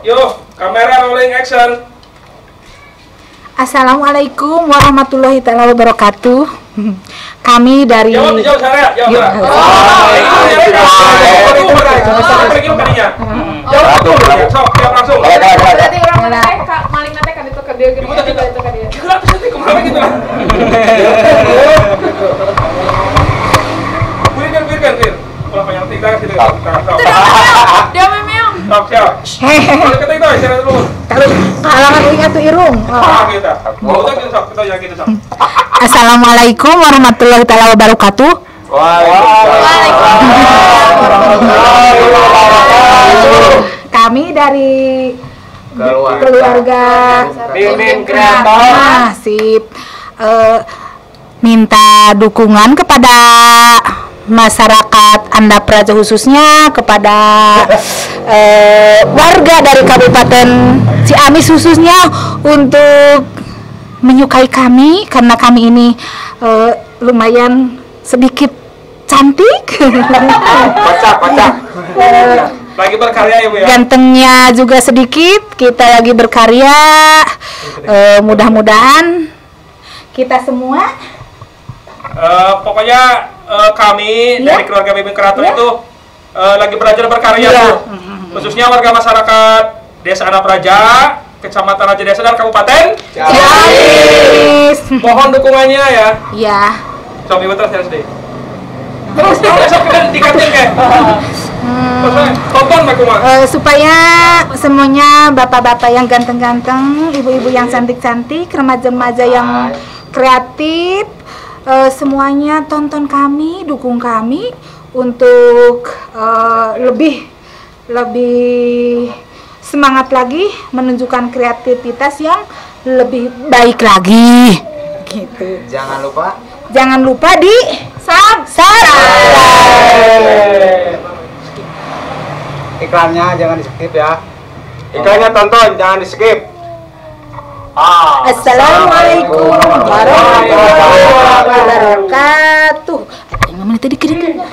Yuk, kamera rolling action. Assalamualaikum warahmatullahi taala wabarakatuh. Kami dari Jawab saya. Jawab. Sok, jawab langsung. Berarti orang nanti maling nanti kan itu ke dia gitu. Gila, nanti kemana gitu lah. Berikan. Kalau banyak tinggal sini. Dia memeong. Sok, siap. Kalau kita itu istirahat dulu. Alamat ingat tuh irung. Kita. Mau kita sok, kita ya kita sok. Assalamualaikum warahmatullahi taala wabarakatuh. Kami dari keluarga Mimin Kreator. Sip. Minta dukungan kepada masyarakat Anda Praja, khususnya kepada warga dari Kabupaten Ciamis khususnya untuk menyukai kami karena kami ini lumayan sedikit cantik. Pacak. Lagi berkarya ya Bu ya. Gantengnya juga sedikit. Kita lagi berkarya. Mudah-mudahan kita semua pokoknya kami dari keluarga Mimin Kreator itu lagi belajar berkarya Bu. Khususnya warga masyarakat Desa Anak Praja, Kecamatan Raja Desa dan Kabupaten Ciamis. Mohon dukungannya ya. Iya. Sok Ibu terus deh. Terus kita dikatin kayak. Tonton Mbak Kuma. Supaya semuanya bapak-bapak yang ganteng-ganteng, ibu-ibu yang cantik-cantik, remaja-remaja yang kreatif, semuanya tonton kami, dukung kami untuk lebih semangat lagi menunjukkan kreativitas yang lebih baik lagi. Gitu. Jangan lupa di subscribe. Iklannya jangan di skip ya. Iklannya tonton, jangan di skip. Assalamualaikum warahmatullahi wabarakatuh. Yang mana tadi kira-kira?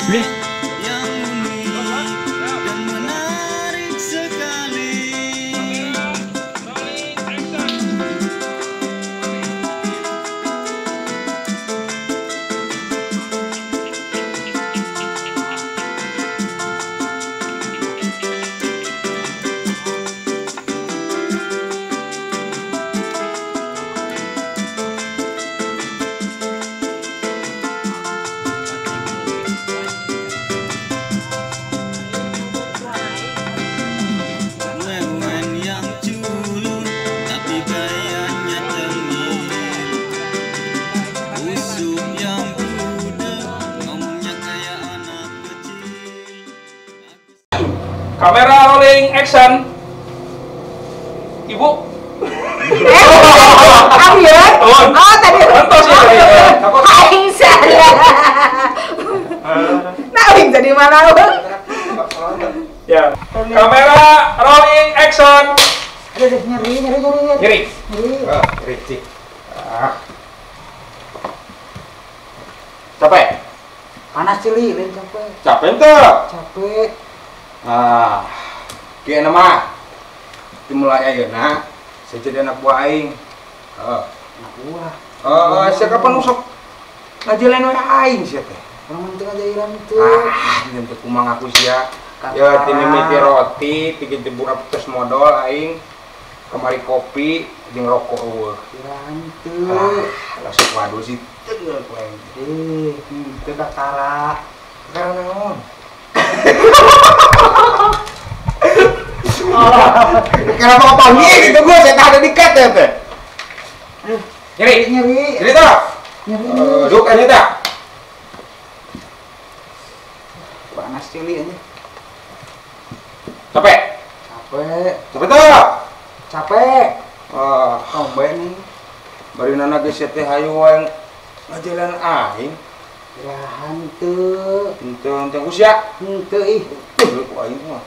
Yang unik dan menarik sekali. Kamera rolling action. Ibu. Aku ya? Oh, tadi. Tontos ya. Aing salah. Nah, Aing jadi mana? Ya. Kamera rolling action. Nyeri. Nyeri, cik. Capek? Panas cili, lain capek. Capek tuh. Capek. Kieu mah dimulai ayeuna saya jadi anak buah aing. Anak buah. Sia kapan usok ngajalan we aing sia teh. Orang penting aja iran itu. Nanti kumang aku sia. Ya ti mimiti roti, ti jebur terus modal aing. Kamari kopi jeung rokok eueuh. Iran itu. Langsung waduh sih teu ku aing. Itu dakara. Karena naon? Kenapa kepanggil gitu gua, saya tak ada dikat ya teh. Nyeri. Nyeri tak? Nyeri. Duk aja tak? Panas cili aja. Capek? Capek. Capek tak? Capek. Tombe nih. Bari nana geus teh hayu wae ngajalan aing. Irahan teu. Henteu usia. Henteu ih. Ku aing mah.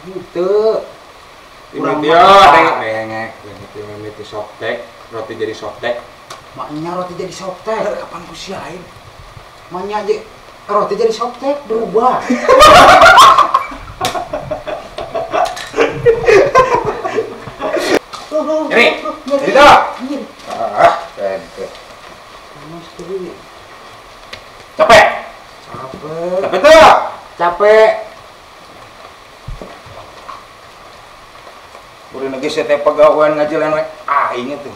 Henteu. Ini dia dengek, ini softtek, roti jadi softtek. Maknya roti jadi softtek. Kapan ku siain? Maknya aja roti jadi softtek berubah. Nyeri, nyeri tak? Tente. Panas cili. Capek? Capek. Capek tak? Capek. Buri lagi saya teh pegawaian ngajalan we aing itu.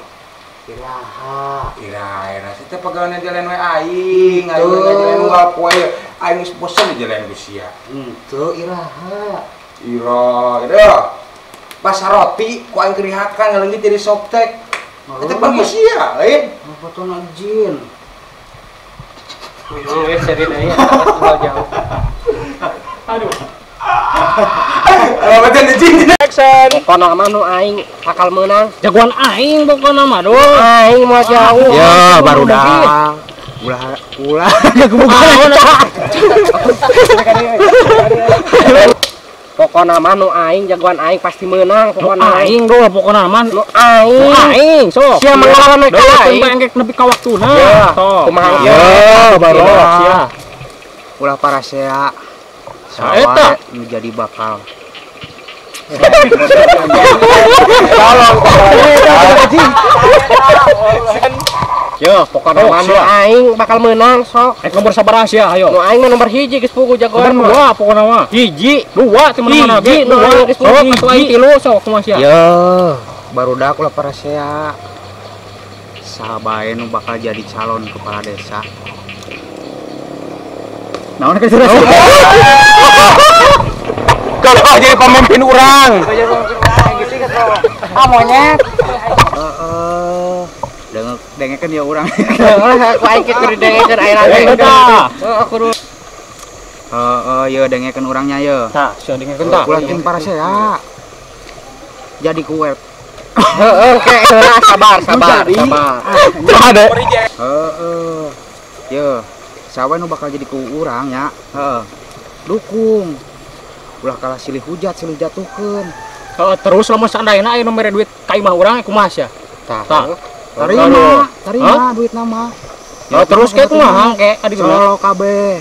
Iraha. Ira, saya teh pegawaian ngajalan we aing, ngajalan unggal poe aing geus bosan ngajalan ku sia. Henteu iraha. Ira. Pasar roti ku aing kerihakan ngaleungit jadi softtek. Eta pan ku sia lain. Ngapotona jin. Wes jadi deui tinggal jauh. Aduh. Macam jin. Pokona mah nu aing bakal menang. Jagoan aing pokona mah do. Aing mah jauh. Ya, barudak. Ulah Pokona mah nu aing jagoan aing pasti menang pokona aing do pokona mah nu aing. Sok. Sia mangalawan we ka aing. Engke nepi ka waktuna. Sok. Kumaha Ya, baru sia. Ulah para sea Saeta menjadi bakal yo pokona mah nu aing bakal menang sok. nomor sabaraha sia ayo. Nu aing mah nomor 1 geus pugu jagoan mah. Dua pokona mah. Hiji, Dua ti mana-mana hiji, nu aing geus pugu atuh aing 3 sok kumaha sia. ya barudak ulah para sea sabae nu bakal jadi calon kepala desa. Naon ke sudah. Kalau jadi pemimpin orang. Monyet. Dengekeun ya urang. Aku aing kitu didengekeun ayeuna teh. Aku dulu. Ya dengekeun urangnya ya. Tah, sia dengekeun tah. Ulah ting para sea. Jadi kuel. Oke, sabar. Ada. Ya, sawe nu bakal jadi ku urang nya. Dukung. Ulah kalah silih hujat, silih jatuhkeun. Terus lamun sandaina aya nu mere duit ka imah urang kumaha sia? Tah. Tarima duit nama. Terus kayak kumaha ke adi geuna? Colok kabeh.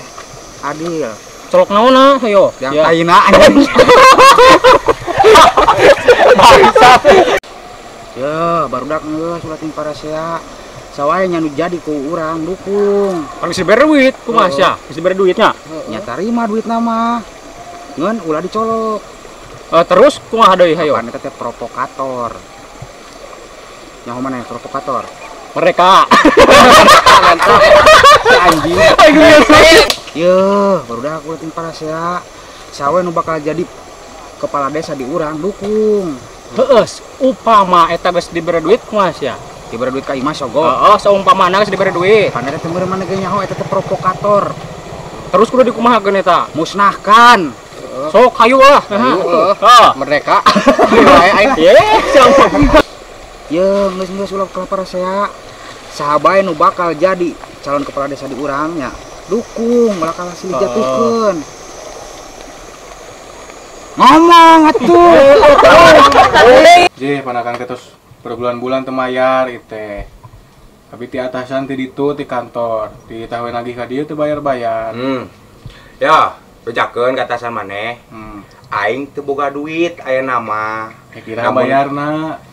Adil. Colok naonna ayo? Yang kaina anjing. Ya, barudak geus ulah ting para sea. Sawae nya nu jadi ku urang dukung. Kan geus dibere duit kumaha sia? Geus dibere duitnya. Nya tarima duit nama. Ngeun ulah dicolok. Terus kumaha deui hayo? Pan eta teh provokator. Nyaho mana yang provokator? Mereka. Si anjing. Ye, barudak ulah ting para sea. Sawe nu bakal jadi kepala desa di urang dukung. Heus, upama eta geus dibere duit kumaha sia? Diberi duit ka imah sogok. Heeh, saumpamana geus dibere duit. Pan eta teh meureun mana ge nyaho eta teh provokator. Terus kudu dikumahakeun eta? Musnahkan. Sok hayu lah. Merdeka. Ye, siapa? Ye, geus ulah para sea. Sahabae nu bakal jadi calon kepala desa di urangnya. Dukung, malah kalah silih jatuhkeun. Ngomong atuh. Jih, panakan ketos berbulan-bulan temayar ite. Tapi ti atasan ti ditu ti kantor, di tahun lagi ka dieu teu bayar-bayar. Ya, bejakeun ka atasan maneh. Aing teu boga duit aya nama. Kira bayarna.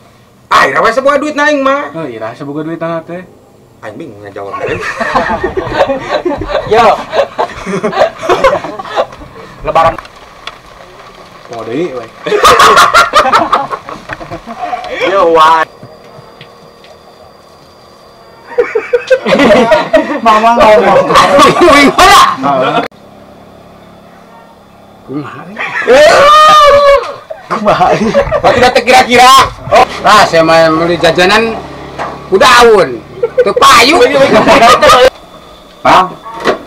Aing we boga duit na aing mah. Oh, ira boga duit na teh. Aing bingung ngajawab teh. Yo. Lebaran. Oh, deui we. Yo, wan. Mama ngomong. Kumaha? Waktu datang kira-kira. Oh, lah saya mau beli jajanan kudaun. Teu payu. Bang,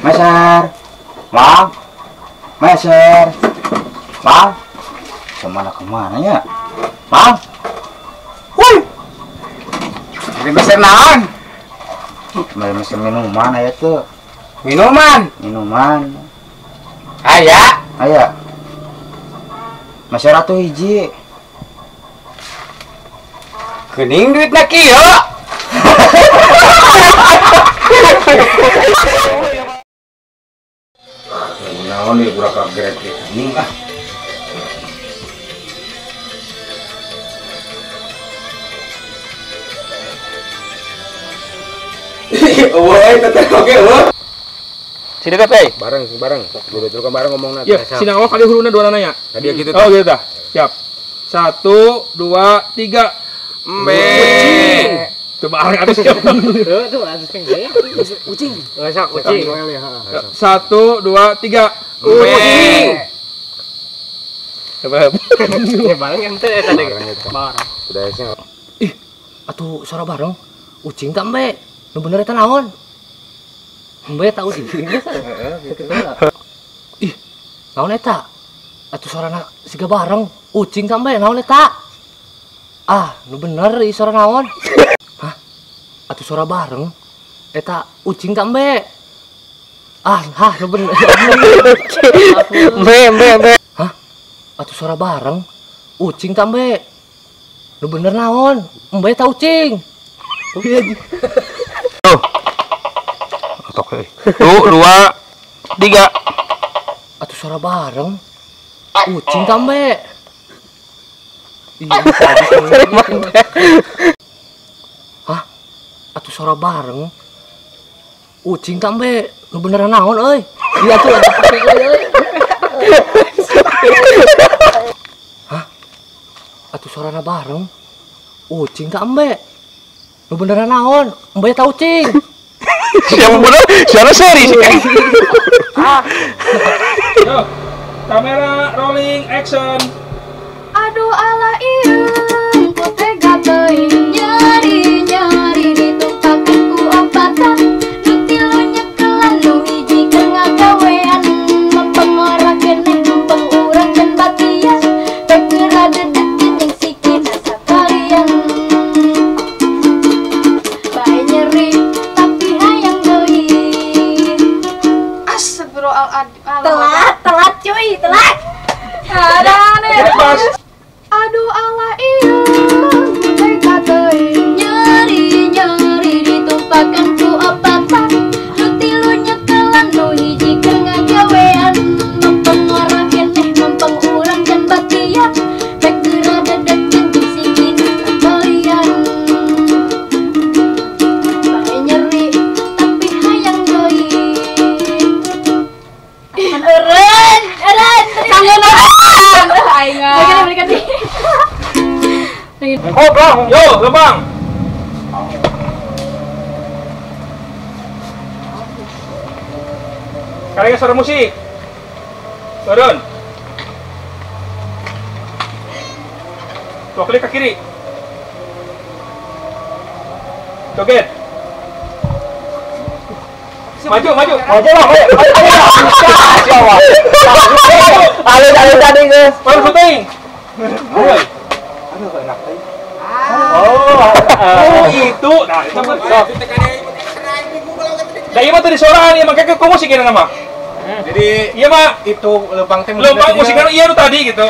meser. Bang, meser. Bang, kemana ya? Bang, woi, Beli meser naon? meser minuman aya tuh. Minuman. Minuman. Aya. Aya. Meser atuh hiji. Geuning duitna kieu. Naon ieu budak kaget anjing ah. Woi, tetep oke lo. Si dekat teh. Bareng. Dulu kan bareng ngomongna. Ya, sini awak kali huruna dua nanya. Tadi gitu. Oh, gitu dah. Siap. 1 2 3. Tuh bareng atus siap. Tuh atus kan ya. Ucing. Sok ucing. 1 2 3. Ucing. Coba. Ya bareng yang teh tadi. Bareng. Udah sih. Atuh suara bareng. Ucing tak mbe. Nu bener eta naon? Mbe tahu sih. Ih, naon eta? Atuh suarana siga bareng. Ucing tak mbe naon eta? Ah, nu bener ieu suara naon? Hah? Atuh suara bareng. Eta ucing tak mbe. Ah, nu bener. Mbe. Hah? Atuh suara bareng. Ucing tak mbe. Nu bener naon? Mbe ta ucing. Oke. 1 2 3. Atuh suara bareng. Ucing tambe. Iya. Hah? Atuh suara bareng. Ucing tambe. Nu beneran naon euy? Iya tuh ada pakai euy. Hah? Atuh suarana bareng. Ucing tambe. Nu beneran naon? Mbe ta ucing. Siapa bener? Siapa seri sih? Yo, kamera rolling action. Aduh ala ieu ku tega teuing nyari ditumpakeun ku obatan nu tilu nyekelan nu hiji keur ngagawean mempengora keneh mumpeng urang can batian teu geura dedekeun jeung sikina sakalian bae nyeri tapi hayang deui astagfirullahaladzim telat cuy telat aduh ala ieu tega teuing nyari ditumpakeun ku obatan nu tilu nyekelan nu hiji keur ngagawean mempengora keneh mumpeng urang can batian rek geura dedekeun jeung sikina sakalian bae nyeri tapi hayang deui eureun kangen aing balikan nih. Oh, bang. Yo, lembang. Kalian suara musik. Turun. Tuh klik ke kiri. Joget. Maju. Alus tadi geus. Baru syuting. Aduh, enak teh. Oh, itu. Nah, itu mah. Nah, iya mah tadi suara nih, makanya ke musik ini nama. Jadi Iya mah itu lempang teh lempang musiknya iya lu tadi gitu.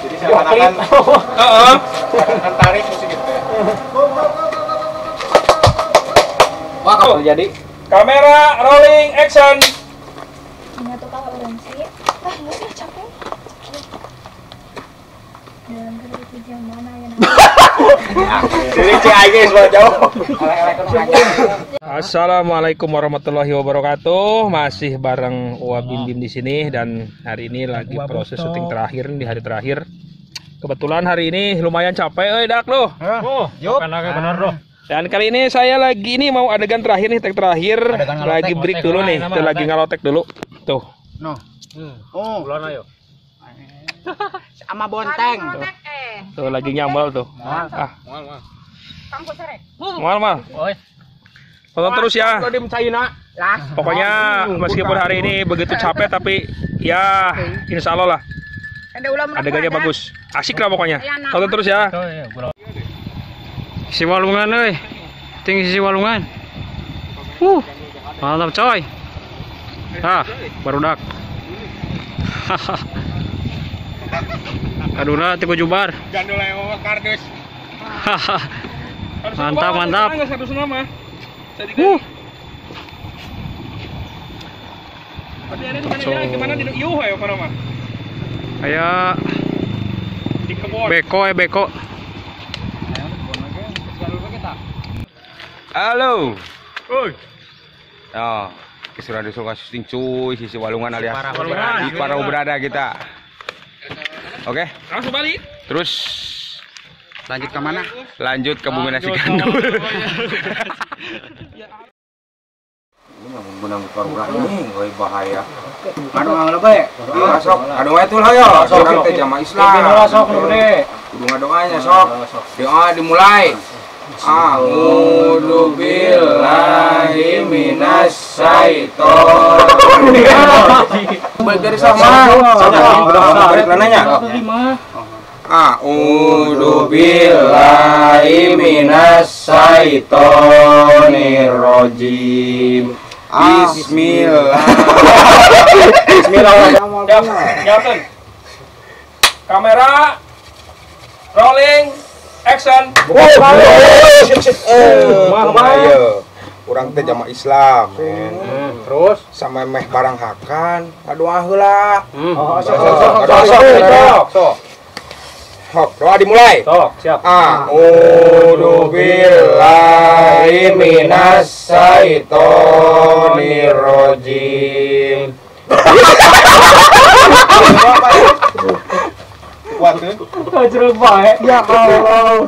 Jadi seakan-akan Heeh. seakan-akan tarik musik gitu ya. Wah, kalau terjadi. Kamera rolling action. Ini tuh kalau orang sih. Ah, nggak sih capek. Dalam kerja jam mana ya? Jadi cek aja semua jauh. Assalamualaikum warahmatullahi wabarakatuh. Masih bareng Uwa Bim Bim di sini dan hari ini lagi proses syuting terakhir di hari terakhir. Kebetulan hari ini lumayan capek, dak lo. Benar loh. Dan kali ini saya lagi ini mau adegan terakhir nih, tag terakhir. Lagi break dulu nih, tuh lagi ngalotek dulu. Tuh. No. Oh, Bulan ayo. sama bonteng. Tuh lagi nyambal tuh. Ah. Mal. Oi. Tonton terus ya. Kalau di China. Pokoknya meskipun hari ini begitu capek tapi ya insya Allah lah adegannya bagus. Asik lah pokoknya. Tonton terus ya. Si walungan euy. Tinggi si walungan. Mantap coy. Barudak. Kaduna tiku jubar. Gandul yang kardus. Mantap. Satu nama. Gimana di yuh ya apa nama? Kayak Di kebun. beko. Halo. Oi. Oh, sudah disuruh syuting cuy, sisi walungan alias di Parau berada kita. Oke, Langsung balik. terus Lanjut ke mana? lanjut ke Bumi Nasi Gandul. Ini menang kurang ini, woi bahaya. Aduh, nggak baik. Iya, sok. Aduh, itu lah ya. Orang teh jamaah Islam. Kudu ngadoanya sok. Doa dimulai. A'udzu billahi minas syaitonir rajim. Balik dari sama. Balik mananya? A'udzu billahi minas syaitonir rajim. Bismillahirrahmanirrahim. Nyatun. Kamera rolling action. Urang teh jamaah Islam. Terus sama meh barang hakan, doa heula. Sok. Doa dimulai. Sok, siap. A'udzu billahi minas syaitonir rajim. Ya Allah.